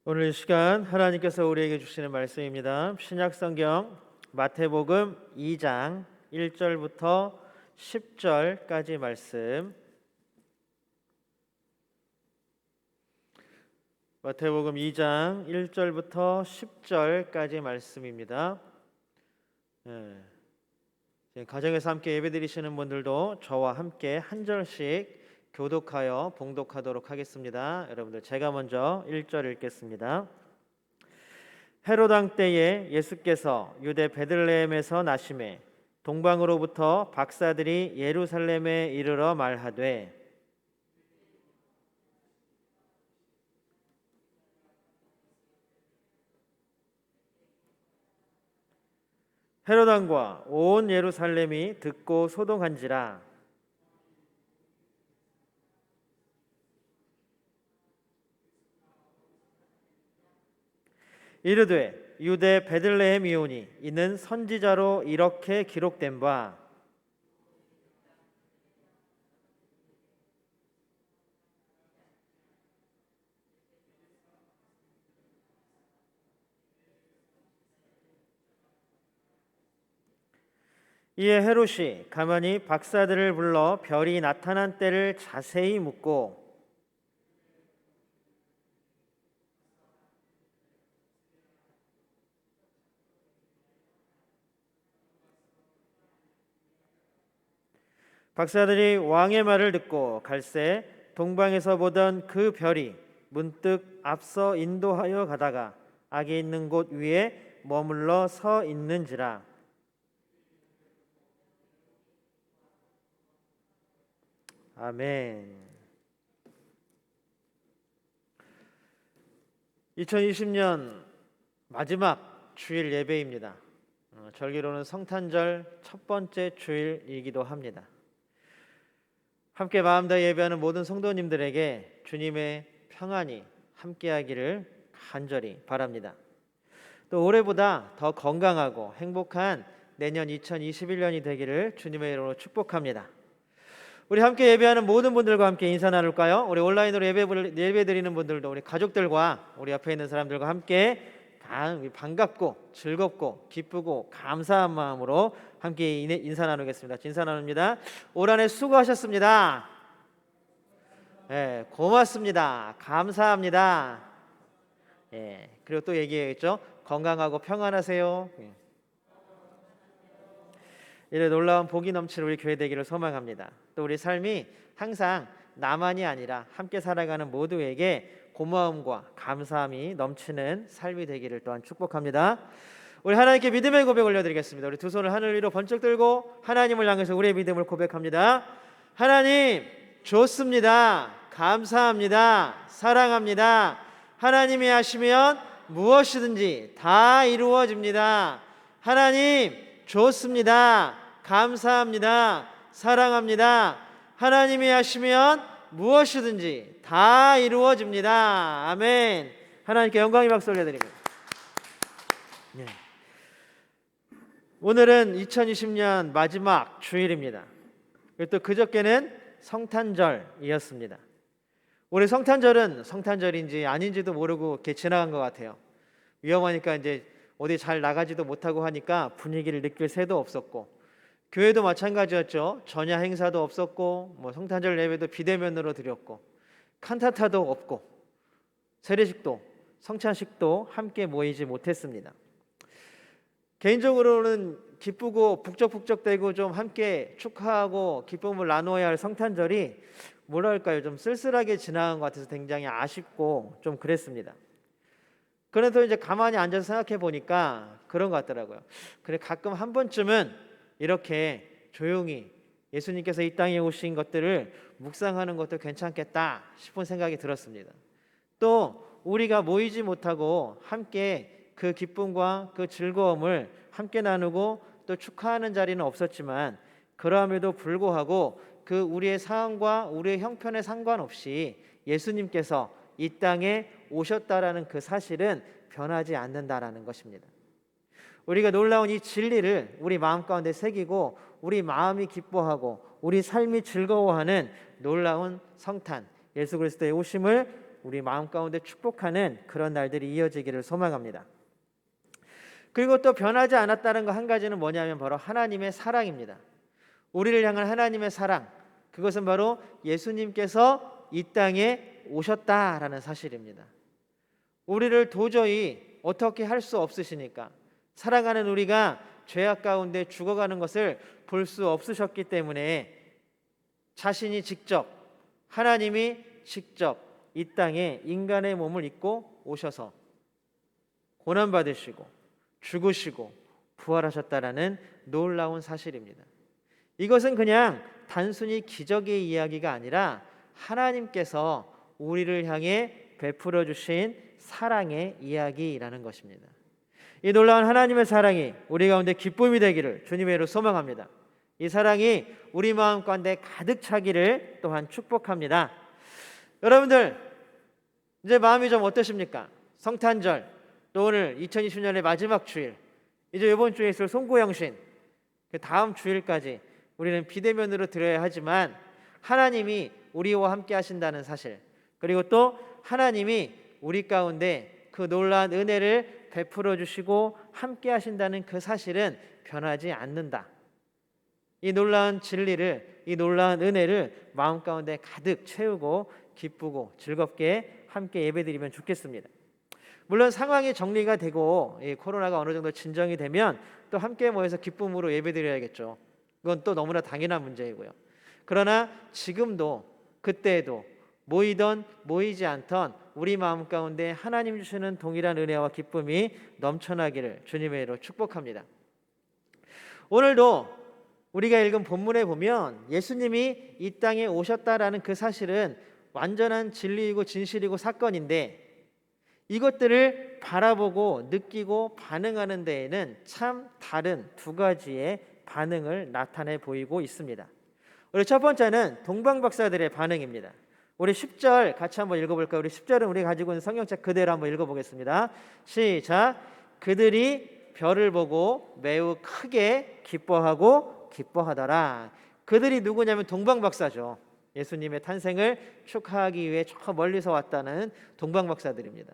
오늘 이 시간 하나님께서 우리에게 주시는 말씀입니다. 신약성경 마태복음 2장 1절부터 10절까지 말씀. 마태복음 2장 1절부터 10절까지 말씀입니다. 지금 가정에서 함께 예배드리시는 분들도 저와 함께 한 절씩 교독하여 봉독하도록 하겠습니다. 여러분들 제가 먼저 1절 읽겠습니다. 헤롯 왕 때에 예수께서 유대 베들레헴에서 나시매 동방으로부터 박사들이 예루살렘에 이르러 말하되 헤롯 왕과 온 예루살렘이 듣고 소동한지라. 이르되 유대 베들레헴이오니 이는 선지자로 이렇게 기록된 바 이에 헤롯이 가만히 박사들을 불러 별이 나타난 때를 자세히 묻고 박사들이 왕의 말을 듣고 갈새 동방에서 보던 그 별이 문득 앞서 인도하여 가다가 악이 있는 곳 위에 머물러 서 있는지라. 아멘. 2020년 마지막 주일 예배입니다. 절기로는 성탄절 첫 번째 주일이기도 합니다. 함께 마음 다해 예배하는 모든 성도님들에게 주님의 평안이 함께하기를 간절히 바랍니다. 또 올해보다 더 건강하고 행복한 내년 2021년이 되기를 주님의 이름으로 축복합니다. 우리 함께 예배하는 모든 분들과 함께 인사 나눌까요? 우리 온라인으로 예배 드리는 분들도 우리 가족들과 우리 옆에 있는 사람들과 함께 반갑고 즐겁고 기쁘고 감사한 마음으로 함께 인사 나누겠습니다. 인사 나눕니다. 올 한 해 수고하셨습니다. 고맙습니다. 감사합니다. 그리고 또 얘기했죠. 건강하고 평안하세요. 이래 놀라운 복이 넘치는 우리 교회 되기를 소망합니다. 또 우리 삶이 항상 나만이 아니라 함께 살아가는 모두에게 고마움과 감사함이 넘치는 삶이 되기를 또한 축복합니다. 우리 하나님께 믿음의 고백 올려드리겠습니다. 우리 두 손을 하늘 위로 번쩍 들고 하나님을 향해서 우리의 믿음을 고백합니다. 하나님 좋습니다. 감사합니다. 사랑합니다. 하나님이 하시면 무엇이든지 다 이루어집니다. 하나님 좋습니다. 감사합니다. 사랑합니다. 하나님이 하시면 무엇이든지 다 이루어집니다. 아멘. 하나님께 영광의 박수 올려드립니다. 오늘은 2020년 마지막 주일입니다. 또 그저께는 성탄절이었습니다. 올해 성탄절은 성탄절인지 아닌지도 모르고 이렇게 지나간 것 같아요. 위험하니까 이제 어디 잘 나가지도 못하고 하니까 분위기를 느낄 새도 없었고, 교회도 마찬가지였죠. 전야 행사도 없었고, 성탄절 예배도 비대면으로 드렸고, 칸타타도 없고, 세례식도 성찬식도 함께 모이지 못했습니다. 개인적으로는 기쁘고 북적북적대고 좀 함께 축하하고 기쁨을 나누어야 할 성탄절이 뭐랄까요, 좀 쓸쓸하게 지나간 것 같아서 굉장히 아쉽고 좀 그랬습니다. 그래도 이제 가만히 앉아서 생각해 보니까 그런 것 같더라고요. 그래, 가끔 한 번쯤은 이렇게 조용히 예수님께서 이 땅에 오신 것들을 묵상하는 것도 괜찮겠다 싶은 생각이 들었습니다. 또 우리가 모이지 못하고 함께 그 기쁨과 그 즐거움을 함께 나누고 또 축하하는 자리는 없었지만, 그럼에도 불구하고 그 우리의 상황과 우리의 형편에 상관없이 예수님께서 이 땅에 오셨다라는 그 사실은 변하지 않는다라는 것입니다. 우리가 놀라운 이 진리를 우리 마음 가운데 새기고 우리 마음이 기뻐하고 우리 삶이 즐거워하는 놀라운 성탄 예수 그리스도의 오심을 우리 마음 가운데 축복하는 그런 날들이 이어지기를 소망합니다. 그리고 또 변하지 않았다는 거 한 가지는 뭐냐면 바로 하나님의 사랑입니다. 우리를 향한 하나님의 사랑, 그것은 바로 예수님께서 이 땅에 오셨다라는 사실입니다. 우리를 도저히 어떻게 할 수 없으시니까, 살아가는 우리가 죄악 가운데 죽어가는 것을 볼 수 없으셨기 때문에 자신이 직접, 하나님이 직접 이 땅에 인간의 몸을 입고 오셔서 고난받으시고 죽으시고 부활하셨다라는 놀라운 사실입니다. 이것은 그냥 단순히 기적의 이야기가 아니라 하나님께서 우리를 향해 베풀어 주신 사랑의 이야기라는 것입니다. 이 놀라운 하나님의 사랑이 우리 가운데 기쁨이 되기를 주님의 이름으로 소망합니다. 이 사랑이 우리 마음 가운데 가득 차기를 또한 축복합니다. 여러분들, 이제 마음이 좀 어떠십니까? 성탄절, 또 오늘 2020년의 마지막 주일, 이제 이번 주에 있을 송구영신, 그 다음 주일까지 우리는 비대면으로 드려야 하지만 하나님이 우리와 함께 하신다는 사실, 그리고 또 하나님이 우리 가운데 그 놀라운 은혜를 베풀어 주시고 함께 하신다는 그 사실은 변하지 않는다. 이 놀라운 진리를, 이 놀라운 은혜를 마음 가운데 가득 채우고 기쁘고 즐겁게 함께 예배드리면 좋겠습니다. 물론 상황이 정리가 되고 이 코로나가 어느 정도 진정이 되면 또 함께 모여서 기쁨으로 예배드려야겠죠. 그건 또 너무나 당연한 문제이고요. 그러나 지금도 그때에도 모이던 모이지 않던 우리 마음 가운데 하나님 주시는 동일한 은혜와 기쁨이 넘쳐나기를 주님의 이름으로 축복합니다. 오늘도 우리가 읽은 본문에 보면 예수님이 이 땅에 오셨다라는 그 사실은 완전한 진리이고 진실이고 사건인데, 이것들을 바라보고 느끼고 반응하는 데에는 참 다른 두 가지의 반응을 나타내 보이고 있습니다. 우리 첫 번째는 동방박사들의 반응입니다. 우리 10절 같이 한번 읽어볼까요? 우리 10절은 우리 가지고 있는 성경책 그대로 한번 읽어보겠습니다. 시작. 그들이 별을 보고 매우 크게 기뻐하더라. 그들이 누구냐면 동방박사죠. 예수님의 탄생을 축하하기 위해 저 멀리서 왔다는 동방박사들입니다.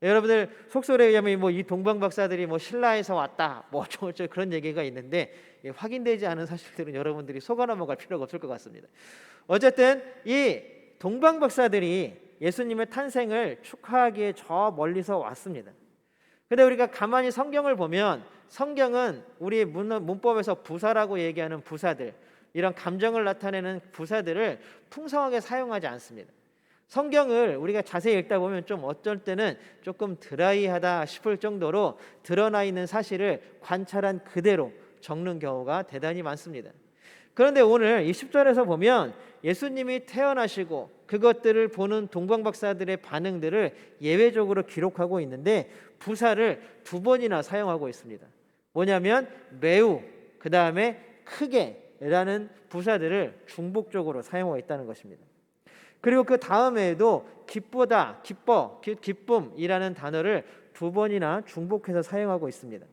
여러분들 속설에 의하면 이 동방박사들이 신라에서 왔다 어쩌고저쩌고 그런 얘기가 있는데, 확인되지 않은 사실들은 여러분들이 속아 넘어갈 필요가 없을 것 같습니다. 어쨌든 이 동방박사들이 예수님의 탄생을 축하하기에 저 멀리서 왔습니다. 근데 우리가 가만히 성경을 보면, 성경은 우리 문법에서 부사라고 얘기하는 부사들, 이런 감정을 나타내는 부사들을 풍성하게 사용하지 않습니다. 성경을 우리가 자세히 읽다 보면 좀 어쩔 때는 조금 드라이하다 싶을 정도로 드러나 있는 사실을 관찰한 그대로 적는 경우가 대단히 많습니다. 그런데 오늘 이 10절에서 보면 예수님이 태어나시고 그것들을 보는 동방박사들의 반응들을 예외적으로 기록하고 있는데, 부사를 두 번이나 사용하고 있습니다. 뭐냐면 매우, 그 다음에 크게 라는 부사들을 중복적으로 사용하고 있다는 것입니다. 그리고 그 다음에도 기쁘다, 기뻐, 기쁨이라는 단어를 두 번이나 중복해서 사용하고 있습니다.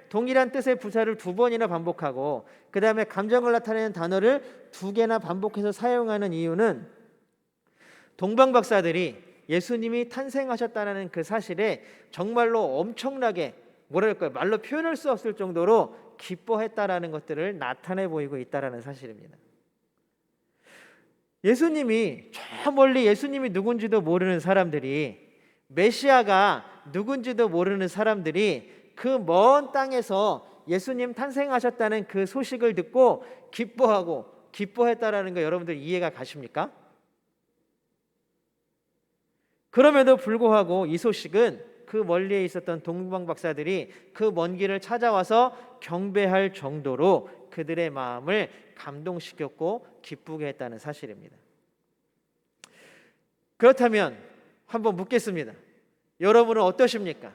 동일한 뜻의 부사를 두 번이나 반복하고 그 다음에 감정을 나타내는 단어를 두 개나 반복해서 사용하는 이유는 동방박사들이 예수님이 탄생하셨다는 그 사실에 정말로 엄청나게 말로 표현할 수 없을 정도로 기뻐했다라는 것들을 나타내 보이고 있다라는 사실입니다. 예수님이 저 멀리 예수님이 누군지도 모르는 사람들이, 메시아가 누군지도 모르는 사람들이 그 먼 땅에서 예수님 탄생하셨다는 그 소식을 듣고 기뻐했다라는 거 여러분들 이해가 가십니까? 그럼에도 불구하고 이 소식은 그 멀리에 있었던 동방박사들이 그 먼 길을 찾아와서 경배할 정도로 그들의 마음을 감동시켰고 기쁘게 했다는 사실입니다. 그렇다면 한번 묻겠습니다. 여러분은 어떠십니까?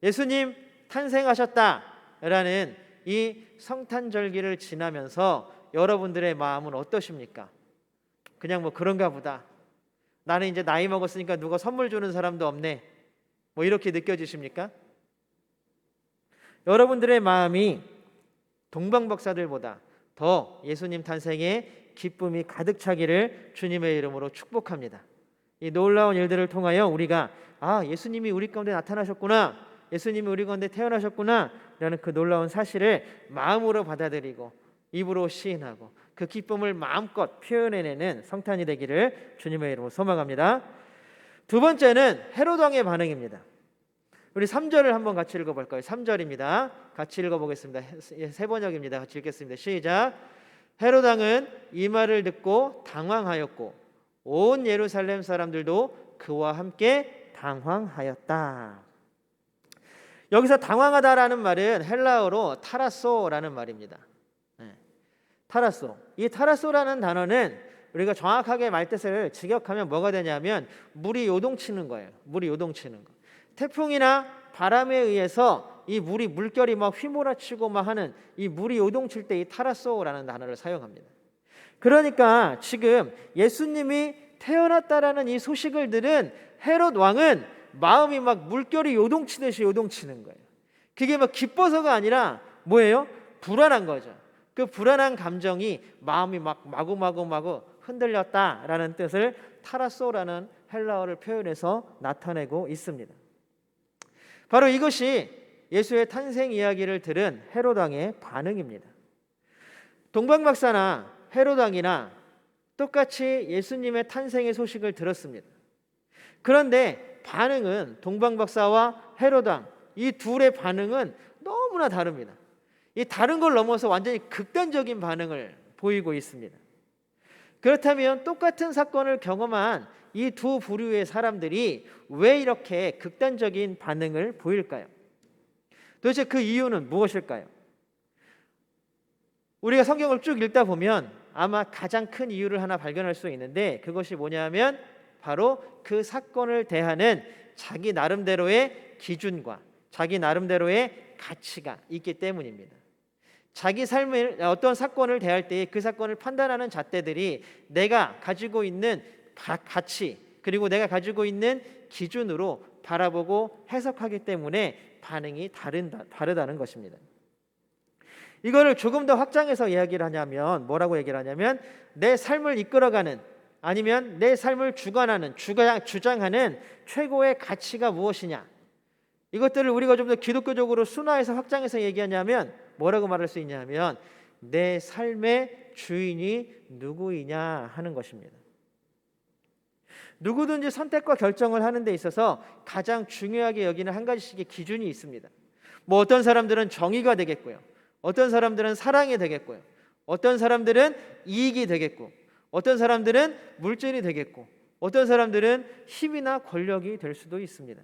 예수님 탄생하셨다라는 이 성탄절기를 지나면서 여러분들의 마음은 어떠십니까? 그냥 그런가 보다. 나는 이제 나이 먹었으니까 누가 선물 주는 사람도 없네. 이렇게 느껴지십니까? 여러분들의 마음이 동방박사들보다 더 예수님 탄생에 기쁨이 가득 차기를 주님의 이름으로 축복합니다. 이 놀라운 일들을 통하여 우리가 예수님이 우리 가운데 나타나셨구나, 예수님이 우리 가운데 태어나셨구나 라는 그 놀라운 사실을 마음으로 받아들이고 입으로 시인하고 그 기쁨을 마음껏 표현해내는 성탄이 되기를 주님의 이름으로 소망합니다. 두 번째는 헤롯 왕의 반응입니다. 우리 3절을 한번 같이 읽어볼까요? 3절입니다. 같이 읽어보겠습니다. 세 번역입니다. 같이 읽겠습니다. 시작. 헤롯 왕은 이 말을 듣고 당황하였고 온 예루살렘 사람들도 그와 함께 당황하였다. 여기서 당황하다라는 말은 헬라어로 타라소라는 말입니다. 타라소. 이 타라소라는 단어는 우리가 정확하게 말뜻을 직역하면 뭐가 되냐면 물이 요동치는 거예요. 물이 요동치는 거. 태풍이나 바람에 의해서 이 물이 물결이 막 휘몰아치고 막 하는 이 물이 요동칠 때 이 타라소라는 단어를 사용합니다. 그러니까 지금 예수님이 태어났다라는 이 소식을 들은 헤롯 왕은 마음이 막 물결이 요동치듯이 요동치는 거예요. 그게 막 기뻐서가 아니라 뭐예요? 불안한 거죠. 그 불안한 감정이 마음이 막 마구마구 흔들렸다라는 뜻을 타라소라는 헬라어를 표현해서 나타내고 있습니다. 바로 이것이 예수의 탄생 이야기를 들은 헤롯 왕의 반응입니다. 동방박사나 헤롯 왕이나 똑같이 예수님의 탄생의 소식을 들었습니다. 그런데 반응은 동방박사와 헤롯 왕 이 둘의 반응은 너무나 다릅니다. 이 다른 걸 넘어서 완전히 극단적인 반응을 보이고 있습니다. 그렇다면 똑같은 사건을 경험한 이 두 부류의 사람들이 왜 이렇게 극단적인 반응을 보일까요? 도대체 그 이유는 무엇일까요? 우리가 성경을 쭉 읽다 보면 아마 가장 큰 이유를 하나 발견할 수 있는데 그것이 뭐냐면 바로 그 사건을 대하는 자기 나름대로의 기준과 자기 나름대로의 가치가 있기 때문입니다. 자기 삶을 어떤 사건을 대할 때 그 사건을 판단하는 잣대들이 내가 가지고 있는 가치 그리고 내가 가지고 있는 기준으로 바라보고 해석하기 때문에 반응이 다르다는 것입니다. 이거를 조금 더 확장해서 이야기를 하냐면 뭐라고 얘기를 하냐면 내 삶을 이끌어가는 아니면 내 삶을 주장하는 최고의 가치가 무엇이냐, 이것들을 우리가 좀 더 기독교적으로 순화해서 확장해서 얘기하냐면 뭐라고 말할 수 있냐면 내 삶의 주인이 누구이냐 하는 것입니다. 누구든지 선택과 결정을 하는 데 있어서 가장 중요하게 여기는 한 가지씩의 기준이 있습니다. 뭐 어떤 사람들은 정의가 되겠고요, 어떤 사람들은 사랑이 되겠고요, 어떤 사람들은 이익이 되겠고, 어떤 사람들은 물질이 되겠고, 어떤 사람들은 힘이나 권력이 될 수도 있습니다.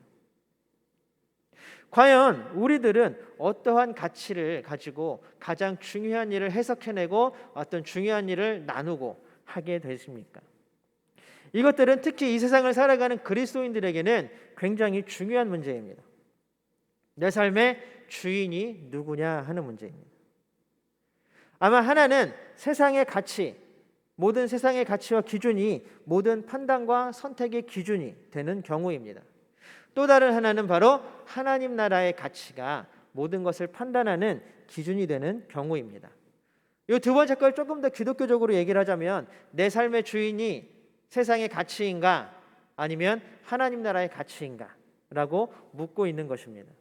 과연 우리들은 어떠한 가치를 가지고 가장 중요한 일을 해석해내고 어떤 중요한 일을 나누고 하게 되십니까? 이것들은 특히 이 세상을 살아가는 그리스도인들에게는 굉장히 중요한 문제입니다. 내 삶의 주인이 누구냐 하는 문제입니다. 아마 하나는 세상의 가치, 모든 세상의 가치와 기준이 모든 판단과 선택의 기준이 되는 경우입니다. 또 다른 하나는 바로 하나님 나라의 가치가 모든 것을 판단하는 기준이 되는 경우입니다. 이 두 번째 걸 조금 더 기독교적으로 얘기를 하자면 내 삶의 주인이 세상의 가치인가 아니면 하나님 나라의 가치인가 라고 묻고 있는 것입니다.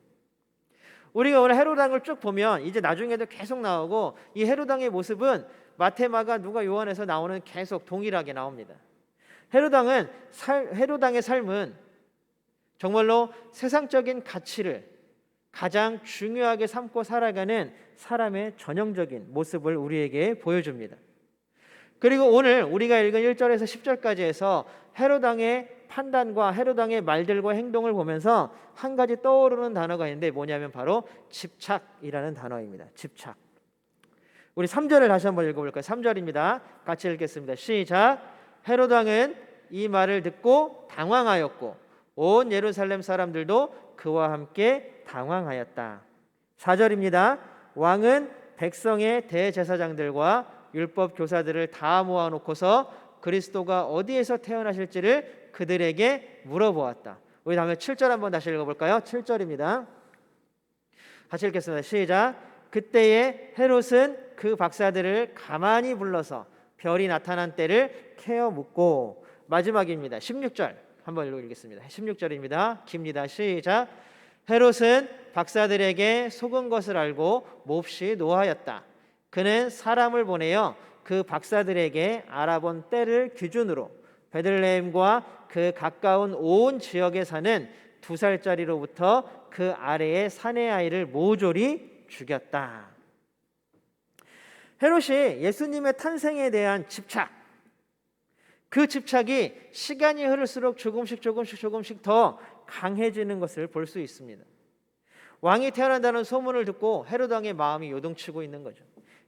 우리가 오늘 헤롯 왕을 쭉 보면 이제 나중에도 계속 나오고 이 헤롯 왕의 모습은 마태, 마가, 누가, 요한에서 나오는 계속 동일하게 나옵니다. 헤롯 왕의 삶은 정말로 세상적인 가치를 가장 중요하게 삼고 살아가는 사람의 전형적인 모습을 우리에게 보여줍니다. 그리고 오늘 우리가 읽은 1절에서 10절까지 해서 헤롯 왕의 판단과 헤롯 왕의 말들과 행동을 보면서 한 가지 떠오르는 단어가 있는데 뭐냐면 바로 집착이라는 단어입니다. 집착. 우리 3절을 다시 한번 읽어볼까요? 3절입니다. 같이 읽겠습니다. 시작. 헤롯 왕은 이 말을 듣고 당황하였고 온 예루살렘 사람들도 그와 함께 당황하였다. 4절입니다. 왕은 백성의 대제사장들과 율법 교사들을 다 모아놓고서 그리스도가 어디에서 태어나실지를 그들에게 물어보았다. 우리 다음에 7절 한번 다시 읽어볼까요? 7절입니다. 같이 읽겠습니다. 시작. 그때에 헤롯은 그 박사들을 가만히 불러서 별이 나타난 때를 캐어 묻고, 마지막입니다. 16절 한번 읽겠습니다. 16절입니다. 깁니다. 시작. 헤롯은 박사들에게 속은 것을 알고 몹시 노하였다. 그는 사람을 보내어 그 박사들에게 알아본 때를 기준으로 베들레헴과 그 가까운 온 지역에 사는 2살짜리로부터 그 아래의 사내 아이를 모조리 죽였다. 헤롯이 예수님의 탄생에 대한 집착, 그 집착이 시간이 흐를수록 조금씩 더 강해지는 것을 볼 수 있습니다. 왕이 태어난다는 소문을 듣고 헤롯 왕의 마음이 요동치고 있는 거죠.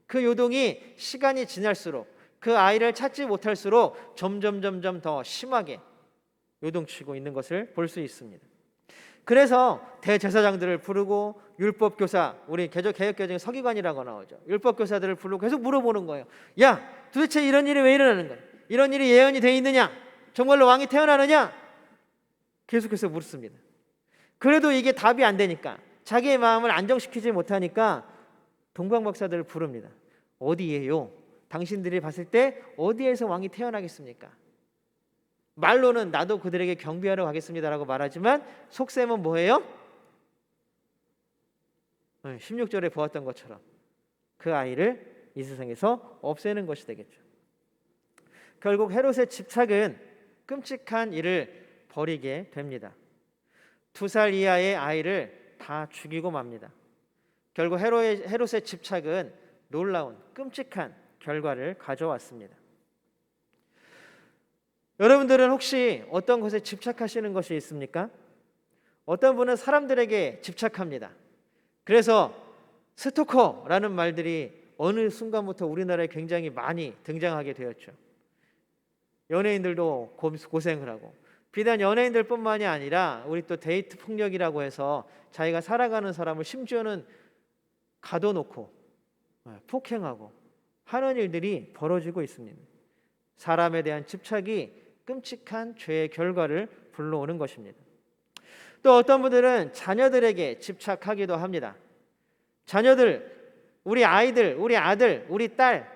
그 요동이 시간이 지날수록 그 아이를 찾지 못할수록 점점 더 심하게 요동치고 있는 것을 볼 수 있습니다. 그래서 대제사장들을 부르고 율법교사, 우리 개혁개정의 서기관이라고 나오죠. 율법교사들을 부르고 계속 물어보는 거예요. 야, 도대체 이런 일이 왜 일어나는 거야? 이런 일이 예언이 돼 있느냐? 정말로 왕이 태어나느냐? 계속해서 묻습니다. 그래도 이게 답이 안 되니까, 자기의 마음을 안정시키지 못하니까 동방박사들을 부릅니다. 어디에요? 당신들이 봤을 때 어디에서 왕이 태어나겠습니까? 말로는 나도 그들에게 경비하러 가겠습니다라고 말하지만 속셈은 뭐예요? 16절에 보았던 것처럼 그 아이를 이 세상에서 없애는 것이 되겠죠. 결국 헤롯의 집착은 끔찍한 일을 벌이게 됩니다. 2살 이하의 아이를 다 죽이고 맙니다. 결국 헤롯의 집착은 놀라운 끔찍한 결과를 가져왔습니다. 여러분들은 혹시 어떤 것에 집착하시는 것이 있습니까? 어떤 분은 사람들에게 집착합니다. 그래서 스토커라는 말들이 어느 순간부터 우리나라에 굉장히 많이 등장하게 되었죠. 연예인들도 고생을 하고, 비단 연예인들뿐만이 아니라 우리 또 데이트 폭력이라고 해서 자기가 살아가는 사람을 심지어는 가둬놓고 폭행하고 하는 일들이 벌어지고 있습니다. 사람에 대한 집착이 끔찍한 죄의 결과를 불러오는 것입니다. 또 어떤 분들은 자녀들에게 집착하기도 합니다. 자녀들, 우리 아이들, 우리 아들, 우리 딸,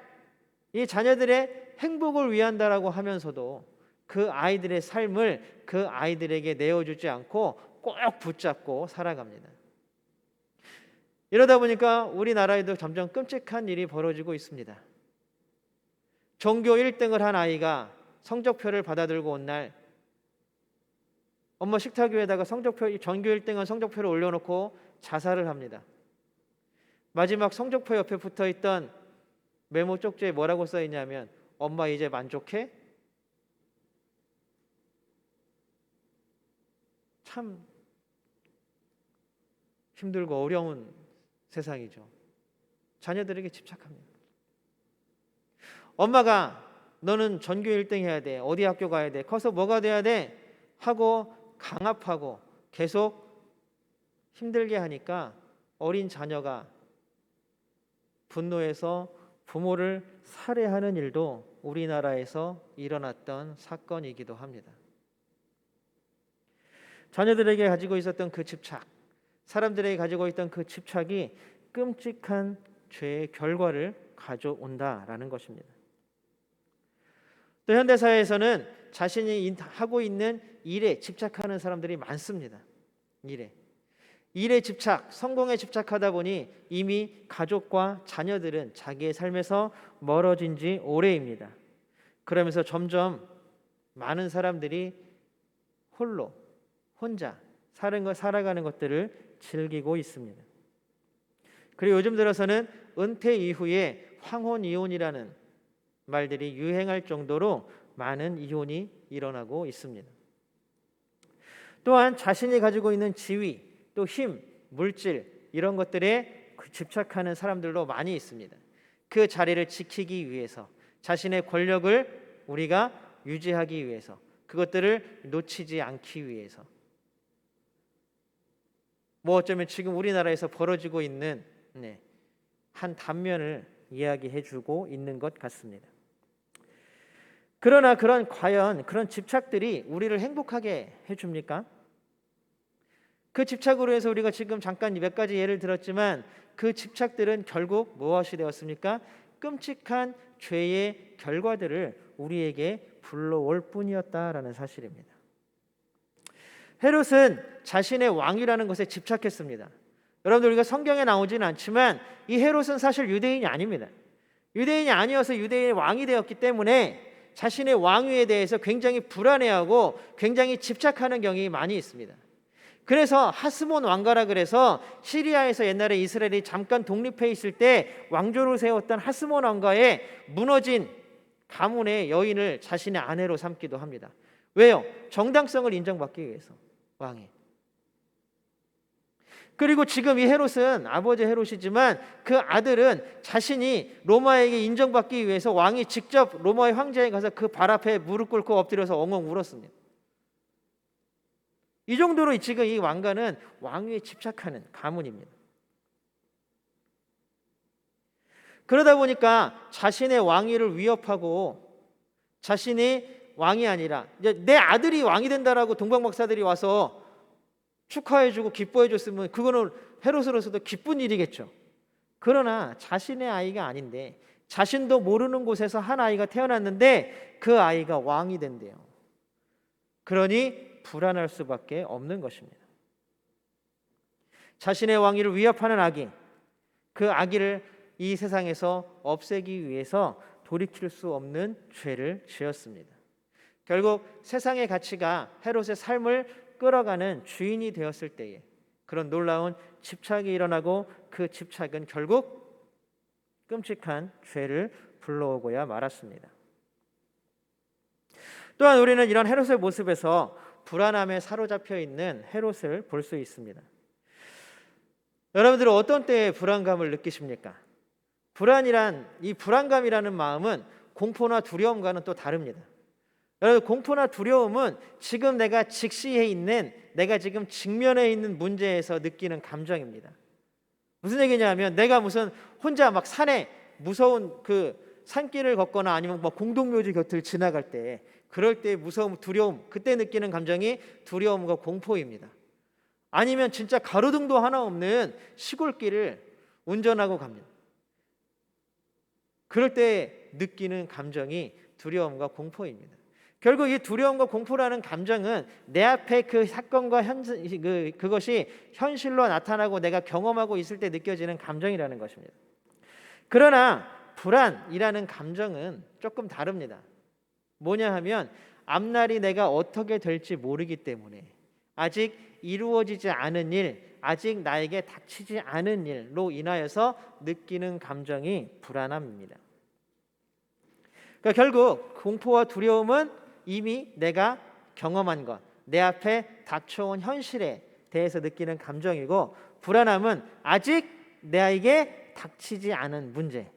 이 자녀들의 행복을 위한다라고 하면서도 그 아이들의 삶을 그 아이들에게 내어주지 않고 꼭 붙잡고 살아갑니다. 이러다 보니까 우리나라에도 점점 끔찍한 일이 벌어지고 있습니다. 전교 1등을 한 아이가 성적표를 받아들고 온 날 엄마 식탁 위에다가 전교 1등한 성적표를 올려놓고 자살을 합니다. 마지막 성적표 옆에 붙어있던 메모 쪽지에 뭐라고 써있냐면 엄마 이제 만족해? 참 힘들고 어려운 세상이죠. 자녀들에게 집착합니다. 엄마가 너는 전교 1등 해야 돼. 어디 학교 가야 돼. 커서 뭐가 돼야 돼? 하고 강압하고 계속 힘들게 하니까 어린 자녀가 분노해서 부모를 살해하는 일도 우리나라에서 일어났던 사건이기도 합니다. 자녀들에게 가지고 있었던 그 집착, 사람들에게 가지고 있던 그 집착이 끔찍한 죄의 결과를 가져온다라는 것입니다. 또 현대사회에서는 자신이 하고 있는 일에 집착하는 사람들이 많습니다. 일에 집착, 성공에 집착하다 보니 이미 가족과 자녀들은 자기의 삶에서 멀어진 지 오래입니다. 그러면서 점점 많은 사람들이 혼자 살아가는 것들을 즐기고 있습니다. 그리고 요즘 들어서는 은퇴 이후에 황혼이혼이라는 말들이 유행할 정도로 많은 이혼이 일어나고 있습니다. 또한 자신이 가지고 있는 지위, 또 힘, 물질 이런 것들에 집착하는 사람들도 많이 있습니다. 그 자리를 지키기 위해서, 자신의 권력을 우리가 유지하기 위해서, 그것들을 놓치지 않기 위해서, 어쩌면 지금 우리나라에서 벌어지고 있는 한 단면을 이야기해주고 있는 것 같습니다. 그러나 과연 그런 집착들이 우리를 행복하게 해줍니까? 그 집착으로 해서 우리가 지금 잠깐 몇 가지 예를 들었지만 그 집착들은 결국 무엇이 되었습니까? 끔찍한 죄의 결과들을 우리에게 불러올 뿐이었다라는 사실입니다. 헤롯은 자신의 왕이라는 것에 집착했습니다. 여러분들, 우리가 성경에 나오지는 않지만 이 헤롯은 사실 유대인이 아닙니다. 유대인이 아니어서 유대인의 왕이 되었기 때문에 자신의 왕위에 대해서 굉장히 불안해하고 굉장히 집착하는 경향이 많이 있습니다. 그래서 하스몬 왕가라 그래서 시리아에서 옛날에 이스라엘이 잠깐 독립해 있을 때 왕조를 세웠던 하스몬 왕가의 무너진 가문의 여인을 자신의 아내로 삼기도 합니다. 왜요? 정당성을 인정받기 위해서, 왕이. 그리고 지금 이 헤롯은 아버지 헤롯이지만 그 아들은 자신이 로마에게 인정받기 위해서 왕이 직접 로마의 황제에 가서 그 발 앞에 무릎 꿇고 엎드려서 엉엉 울었습니다. 이 정도로 지금 이 왕가는 왕위에 집착하는 가문입니다. 그러다 보니까 자신의 왕위를 위협하고 자신이 왕이 아니라 이제 내 아들이 왕이 된다라고 동방박사들이 와서 축하해주고 기뻐해줬으면 그거는 헤롯으로서도 기쁜 일이겠죠. 그러나 자신의 아이가 아닌데 자신도 모르는 곳에서 한 아이가 태어났는데 그 아이가 왕이 된대요. 그러니 불안할 수밖에 없는 것입니다. 자신의 왕위를 위협하는 악이, 그 악의를 이 세상에서 없애기 위해서 돌이킬 수 없는 죄를 지었습니다. 결국 세상의 가치가 헤롯의 삶을 끌어가는 주인이 되었을 때에 그런 놀라운 집착이 일어나고 그 집착은 결국 끔찍한 죄를 불러오고야 말았습니다. 또한 우리는 이런 헤롯의 모습에서 불안함에 사로잡혀 있는 헤롯을 볼 수 있습니다. 여러분들은 어떤 때에 불안감을 느끼십니까? 이 불안감이라는 마음은 공포나 두려움과는 또 다릅니다. 여러분, 공포나 두려움은 지금 내가 직시해 있는, 내가 지금 직면해 있는 문제에서 느끼는 감정입니다. 무슨 얘기냐면 내가 무슨 혼자 막 산에 무서운 그 산길을 걷거나 아니면 뭐 공동묘지 곁을 지나갈 때, 그럴 때 무서움, 두려움, 그때 느끼는 감정이 두려움과 공포입니다. 아니면 진짜 가로등도 하나 없는 시골길을 운전하고 갑니다. 그럴 때 느끼는 감정이 두려움과 공포입니다. 결국 이 두려움과 공포라는 감정은 내 앞에 그 사건과 그것이 현실로 나타나고 내가 경험하고 있을 때 느껴지는 감정이라는 것입니다. 그러나 불안이라는 감정은 조금 다릅니다. 뭐냐 하면 앞날이 내가 어떻게 될지 모르기 때문에 아직 이루어지지 않은 일, 아직 나에게 닥치지 않은 일로 인하여서 느끼는 감정이 불안함입니다. 그러니까 결국 공포와 두려움은 이미 내가 경험한 것, 내 앞에 닥쳐온 현실에 대해서 느끼는 감정이고, 불안함은 아직 나에게 닥치지 않은 문제,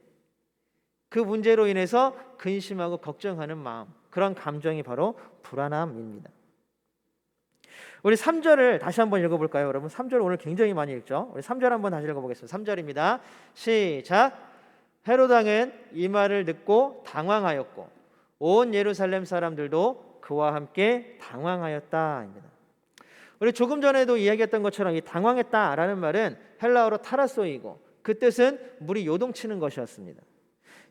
그 문제로 인해서 근심하고 걱정하는 마음, 그런 감정이 바로 불안함입니다. 우리 3절을 다시 한번 읽어볼까요, 여러분? 3절 오늘 굉장히 많이 읽죠. 우리 3절 한번 다시 읽어보겠습니다. 3절입니다. 시작. 헤롯 왕은 이 말을 듣고 당황하였고 온 예루살렘 사람들도 그와 함께 당황하였다입니다. 우리 조금 전에도 이야기했던 것처럼 이 당황했다라는 말은 헬라어로 타라소이고 그 뜻은 물이 요동치는 것이었습니다.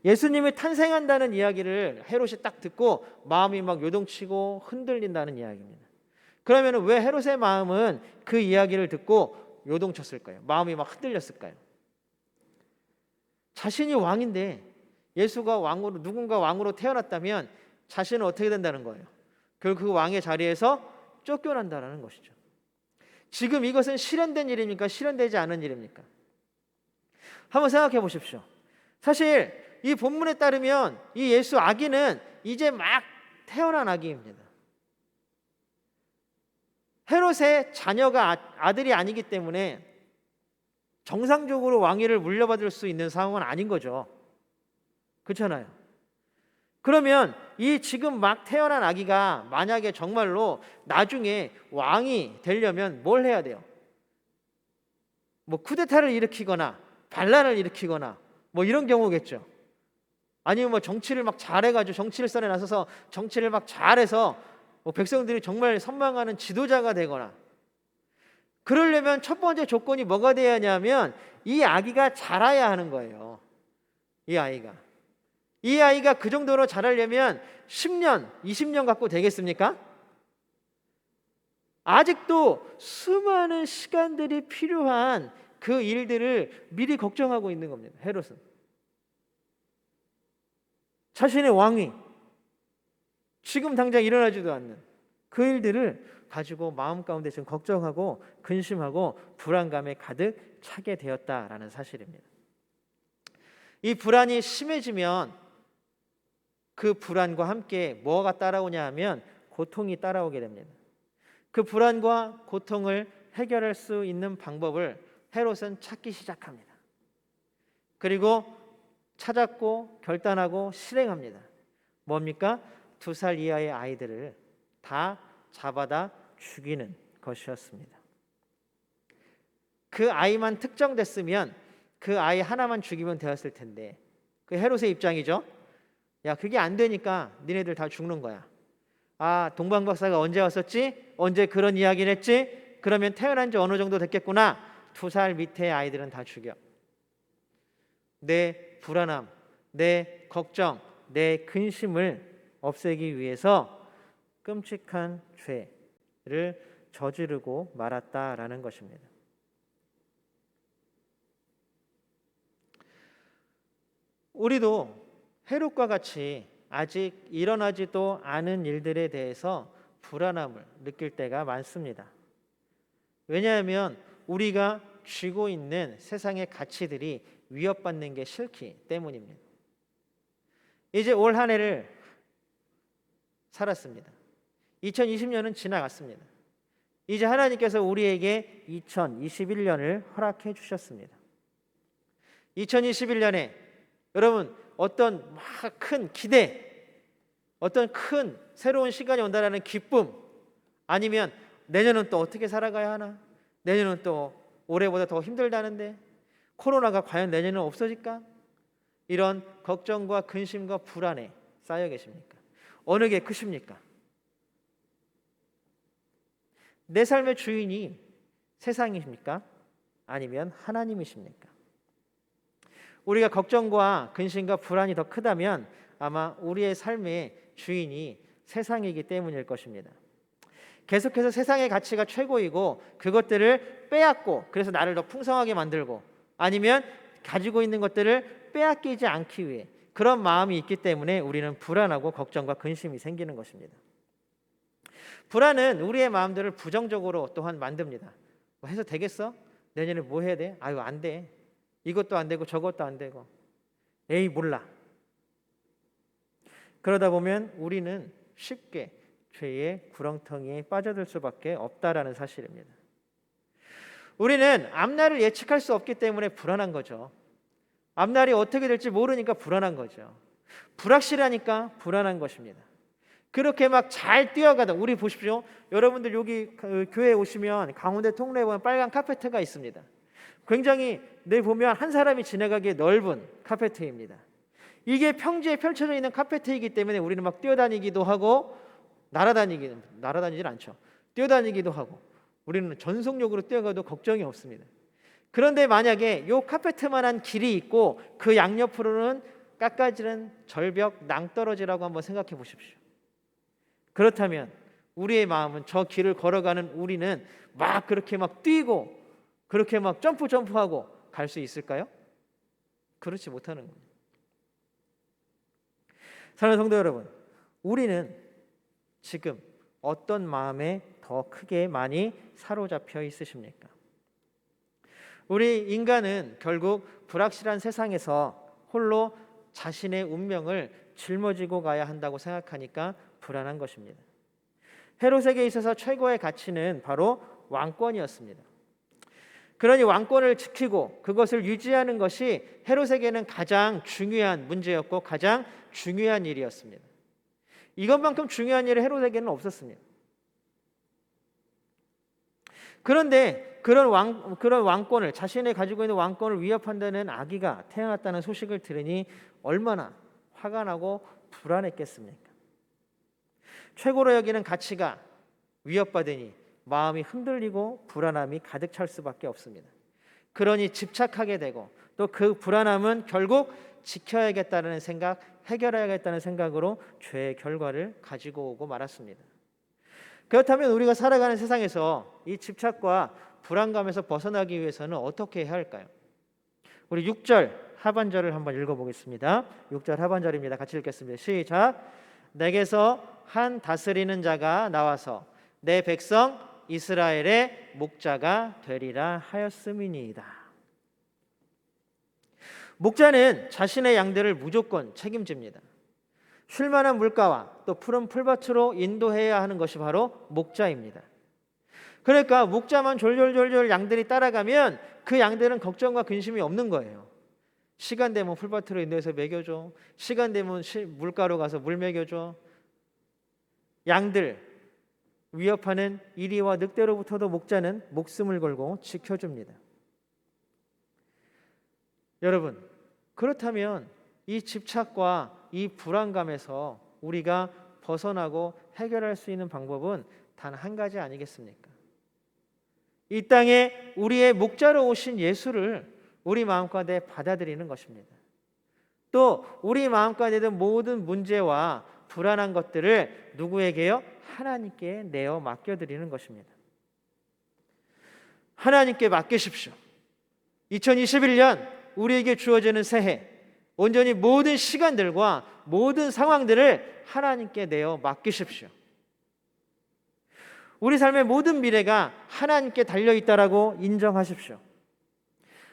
예수님이 탄생한다는 이야기를 헤롯이 딱 듣고 마음이 막 요동치고 흔들린다는 이야기입니다. 그러면 왜 헤롯의 마음은 그 이야기를 듣고 요동쳤을까요? 마음이 막 흔들렸을까요? 자신이 왕인데 예수가 왕으로, 누군가 왕으로 태어났다면 자신은 어떻게 된다는 거예요? 결국 그 왕의 자리에서 쫓겨난다는 것이죠. 지금 이것은 실현된 일입니까? 실현되지 않은 일입니까? 한번 생각해 보십시오. 사실 이 본문에 따르면 이 예수 아기는 이제 막 태어난 아기입니다. 헤롯의 자녀가 아들이 아니기 때문에 정상적으로 왕위를 물려받을 수 있는 상황은 아닌 거죠. 그렇잖아요. 그러면 이 지금 막 태어난 아기가 만약에 정말로 나중에 왕이 되려면 뭘 해야 돼요? 뭐 쿠데타를 일으키거나 반란을 일으키거나 뭐 이런 경우겠죠. 아니면 뭐 정치를 막 잘해가지고 정치일선에 나서서 정치를 막 잘해서 뭐 백성들이 정말 선망하는 지도자가 되거나, 그러려면 첫 번째 조건이 뭐가 돼야 하냐면 이 아기가 자라야 하는 거예요. 이 아이가 그 정도로 자라려면 10년, 20년 갖고 되겠습니까? 아직도 수많은 시간들이 필요한 그 일들을 미리 걱정하고 있는 겁니다. 헤롯은 자신의 왕이 지금 당장 일어나지도 않는 그 일들을 가지고 마음 가운데 지금 걱정하고 근심하고 불안감에 가득 차게 되었다라는 사실입니다. 이 불안이 심해지면 그 불안과 함께 뭐가 따라오냐 하면 고통이 따라오게 됩니다. 그 불안과 고통을 해결할 수 있는 방법을 헤롯은 찾기 시작합니다. 그리고 찾았고 결단하고 실행합니다. 뭡니까? 2살 이하의 아이들을 다 잡아다 죽이는 것이었습니다. 그 아이만 특정됐으면 그 아이 하나만 죽이면 되었을 텐데, 그 헤롯의 입장이죠. 야, 그게 안 되니까 니네들 다 죽는 거야. 아, 동방 박사가 언제 왔었지? 언제 그런 이야기를 했지? 그러면 태어난 지 어느 정도 됐겠구나. 2살 밑에 아이들은 다 죽여. 내 불안함, 내 걱정, 내 근심을 없애기 위해서 끔찍한 죄를 저지르고 말았다라는 것입니다. 우리도 헤롯과 같이 아직 일어나지도 않은 일들에 대해서 불안함을 느낄 때가 많습니다. 왜냐하면 우리가 쥐고 있는 세상의 가치들이 위협받는 게 싫기 때문입니다. 이제 올 한 해를 살았습니다. 2020년은 지나갔습니다. 이제 하나님께서 우리에게 2021년을 허락해 주셨습니다. 2021년에 여러분 어떤 막 큰 기대, 어떤 큰 새로운 시간이 온다라는 기쁨, 아니면 내년은 또 어떻게 살아가야 하나? 내년은 또 올해보다 더 힘들다는데 코로나가 과연 내년은 없어질까? 이런 걱정과 근심과 불안에 쌓여 계십니까? 어느 게 크십니까? 내 삶의 주인이 세상이십니까? 아니면 하나님이십니까? 우리가 걱정과 근심과 불안이 더 크다면 아마 우리의 삶의 주인이 세상이기 때문일 것입니다. 계속해서 세상의 가치가 최고이고 그것들을 빼앗고 그래서 나를 더 풍성하게 만들고, 아니면 가지고 있는 것들을 빼앗기지 않기 위해 그런 마음이 있기 때문에 우리는 불안하고 걱정과 근심이 생기는 것입니다. 불안은 우리의 마음들을 부정적으로 또한 만듭니다. 뭐 해서 되겠어? 내년에 뭐 해야 돼? 아유, 안 돼. 이것도 안 되고 저것도 안 되고. 에이, 몰라. 그러다 보면 우리는 쉽게 죄의 구렁텅이에 빠져들 수밖에 없다라는 사실입니다. 우리는 앞날을 예측할 수 없기 때문에 불안한 거죠. 앞날이 어떻게 될지 모르니까 불안한 거죠. 불확실하니까 불안한 것입니다. 그렇게 막 잘 뛰어가다, 우리 보십시오. 여러분들 여기 교회에 오시면 가운데 통로에 보면 빨간 카페트가 있습니다. 굉장히 내 보면 한 사람이 지나가기에 넓은 카페트입니다. 이게 평지에 펼쳐져 있는 카페트이기 때문에 우리는 막 뛰어다니기도 하고 날아다니진 않죠. 뛰어다니기도 하고 우리는 전속력으로 뛰어가도 걱정이 없습니다. 그런데 만약에 요 카페트만한 길이 있고 그 양옆으로는 깎아지는 절벽 낭떠러지라고 한번 생각해 보십시오. 그렇다면 우리의 마음은 저 길을 걸어가는 우리는 막 그렇게 막 뛰고 그렇게 막 점프하고 갈 수 있을까요? 그렇지 못하는 겁니다. 사랑하는 성도 여러분, 우리는 지금 어떤 마음에 더 크게 많이 사로잡혀 있으십니까? 우리 인간은 결국 불확실한 세상에서 홀로 자신의 운명을 짊어지고 가야 한다고 생각하니까 불안한 것입니다. 헤롯에게 있어서 최고의 가치는 바로 왕권이었습니다. 그러니 왕권을 지키고 그것을 유지하는 것이 헤롯에게는 가장 중요한 문제였고 가장 중요한 일이었습니다. 이것만큼 중요한 일이 헤롯에게는 없었습니다. 그런데 그런 왕권을, 자신이 가지고 있는 왕권을 위협한다는 아기가 태어났다는 소식을 들으니 얼마나 화가 나고 불안했겠습니까? 최고로 여기는 가치가 위협받으니 마음이 흔들리고 불안함이 가득 찰 수밖에 없습니다. 그러니 집착하게 되고 또 그 불안함은 결국 지켜야겠다는 생각, 해결해야겠다는 생각으로 죄의 결과를 가지고 오고 말았습니다. 그렇다면 우리가 살아가는 세상에서 이 집착과 불안감에서 벗어나기 위해서는 어떻게 해야 할까요? 우리 6절 하반절을 한번 읽어보겠습니다. 6절 하반절입니다. 같이 읽겠습니다. 시작. 내게서 한 다스리는 자가 나와서 내 백성 이스라엘의 목자가 되리라 하였음이니이다. 목자는 자신의 양들을 무조건 책임집니다. 쉴만한 물가와 또 푸른 풀밭으로 인도해야 하는 것이 바로 목자입니다. 그러니까 목자만 졸졸졸졸 양들이 따라가면 그 양들은 걱정과 근심이 없는 거예요. 시간 되면 풀밭으로 인도해서 먹여줘. 시간 되면 물가로 가서 물 먹여줘. 양들 위협하는 이리와 늑대로부터도 목자는 목숨을 걸고 지켜줍니다. 여러분, 그렇다면 이 집착과 이 불안감에서 우리가 벗어나고 해결할 수 있는 방법은 단 한 가지 아니겠습니까? 이 땅에 우리의 목자로 오신 예수를 우리 마음가운데 받아들이는 것입니다. 또 우리 마음가운데 든 모든 문제와 불안한 것들을 누구에게요? 하나님께 내어 맡겨드리는 것입니다. 하나님께 맡기십시오. 2021년 우리에게 주어지는 새해, 온전히 모든 시간들과 모든 상황들을 하나님께 내어 맡기십시오. 우리 삶의 모든 미래가 하나님께 달려있다라고 인정하십시오.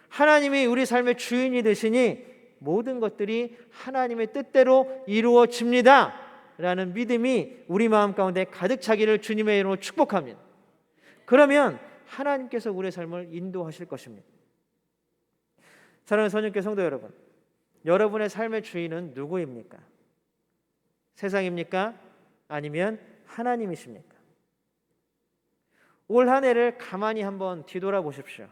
하나님이 우리 삶의 주인이 되시니 모든 것들이 하나님의 뜻대로 이루어집니다 라는 믿음이 우리 마음 가운데 가득 차기를 주님의 이름으로 축복합니다. 그러면 하나님께서 우리의 삶을 인도하실 것입니다. 사랑하는 선영교 성도 여러분, 여러분의 삶의 주인은 누구입니까? 세상입니까? 아니면 하나님이십니까? 올 한 해를 가만히 한번 뒤돌아보십시오.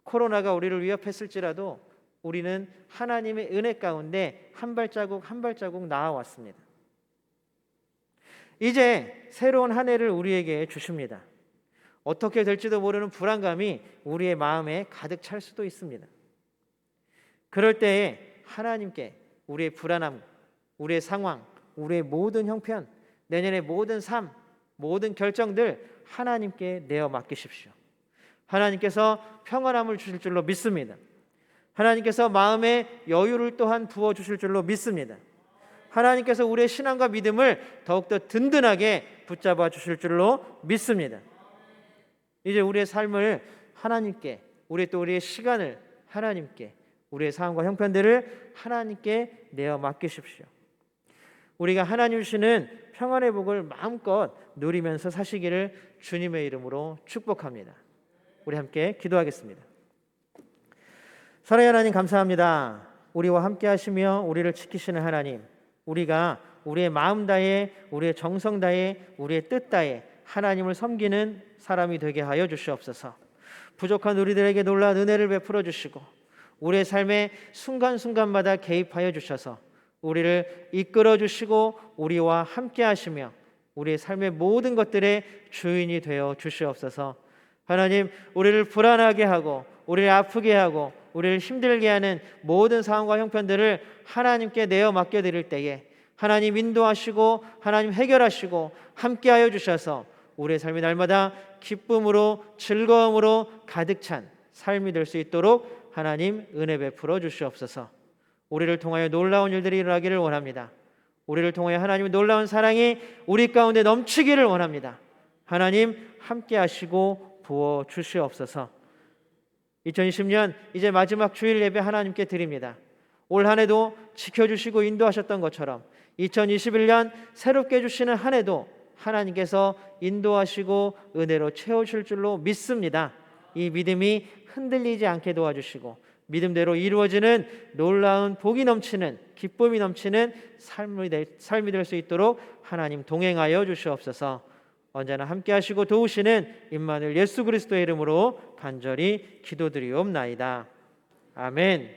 코로나가 우리를 위협했을지라도 우리는 하나님의 은혜 가운데 한 발자국 한 발자국 나아왔습니다. 이제 새로운 한 해를 우리에게 주십니다. 어떻게 될지도 모르는 불안감이 우리의 마음에 가득 찰 수도 있습니다. 그럴 때에 하나님께 우리의 불안함, 우리의 상황, 우리의 모든 형편, 내년의 모든 삶, 모든 결정들 하나님께 내어 맡기십시오. 하나님께서 평안함을 주실 줄로 믿습니다. 하나님께서 마음의 여유를 또한 부어주실 줄로 믿습니다. 하나님께서 우리의 신앙과 믿음을 더욱더 든든하게 붙잡아 주실 줄로 믿습니다. 이제 우리의 삶을 하나님께, 우리의 시간을 하나님께, 우리의 상황과 형편들을 하나님께 내어 맡기십시오. 우리가 하나님 주시는 평안의 복을 마음껏 누리면서 사시기를 주님의 이름으로 축복합니다. 우리 함께 기도하겠습니다. 사랑의 하나님, 감사합니다. 우리와 함께 하시며 우리를 지키시는 하나님, 우리가 우리의 마음 다해, 우리의 정성 다해, 우리의 뜻 다해 하나님을 섬기는 사람이 되게 하여 주시옵소서. 부족한 우리들에게 놀라운 은혜를 베풀어 주시고 우리의 삶의 순간순간마다 개입하여 주셔서 우리를 이끌어 주시고 우리와 함께 하시며 우리의 삶의 모든 것들의 주인이 되어 주시옵소서. 하나님, 우리를 불안하게 하고 우리를 아프게 하고 우리를 힘들게 하는 모든 상황과 형편들을 하나님께 내어 맡겨드릴 때에 하나님 인도하시고 하나님 해결하시고 함께하여 주셔서 우리의 삶이 날마다 기쁨으로 즐거움으로 가득 찬 삶이 될 수 있도록 하나님 은혜 베풀어 주시옵소서. 우리를 통하여 놀라운 일들이 일어나기를 원합니다. 우리를 통하여 하나님의 놀라운 사랑이 우리 가운데 넘치기를 원합니다. 하나님 함께하시고 부어 주시옵소서. 2020년 이제 마지막 주일 예배 하나님께 드립니다. 올 한 해도 지켜주시고 인도하셨던 것처럼 2021년 새롭게 주시는 한 해도 하나님께서 인도하시고 은혜로 채우실 줄로 믿습니다. 이 믿음이 흔들리지 않게 도와주시고 믿음대로 이루어지는 놀라운 복이 넘치는 기쁨이 넘치는 삶이 될 수 있도록 하나님 동행하여 주시옵소서. 언제나 함께 하시고 도우시는 임마누엘 예수 그리스도의 이름으로 간절히 기도드리옵나이다. 아멘.